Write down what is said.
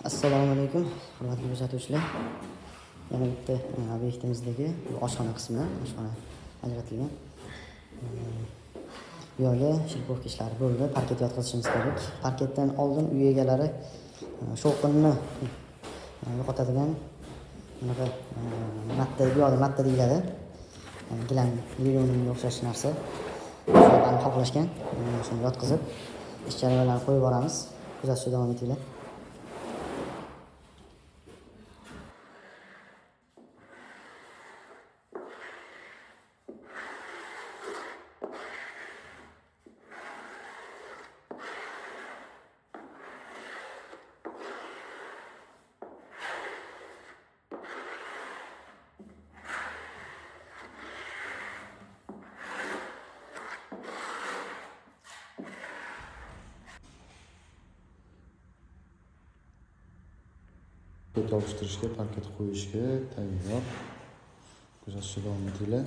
Assalomu alaykum, hurmatli kuzatuvchilar. Yana bitta obyektimizdagi oshxona qismi, oshxona ajratilgan. Bu yerga shilpovka ishlari bo'ldi. Parket yotqizishimiz kerak. Parketdan oldin uy egalari shovqinni yo'qotadigan bunaqa matta, bu yerda matta deyiladi. Gilam, lyonga o'xshash narsa. Shuni xohlashgan. Shuni yotqizib, ish jarayonlarini qo'yib boramiz. Kuzatishda davom etinglar. Parket yopishtirishga, parket qo'yishga tayyor. Kuzatishda davom etinglar.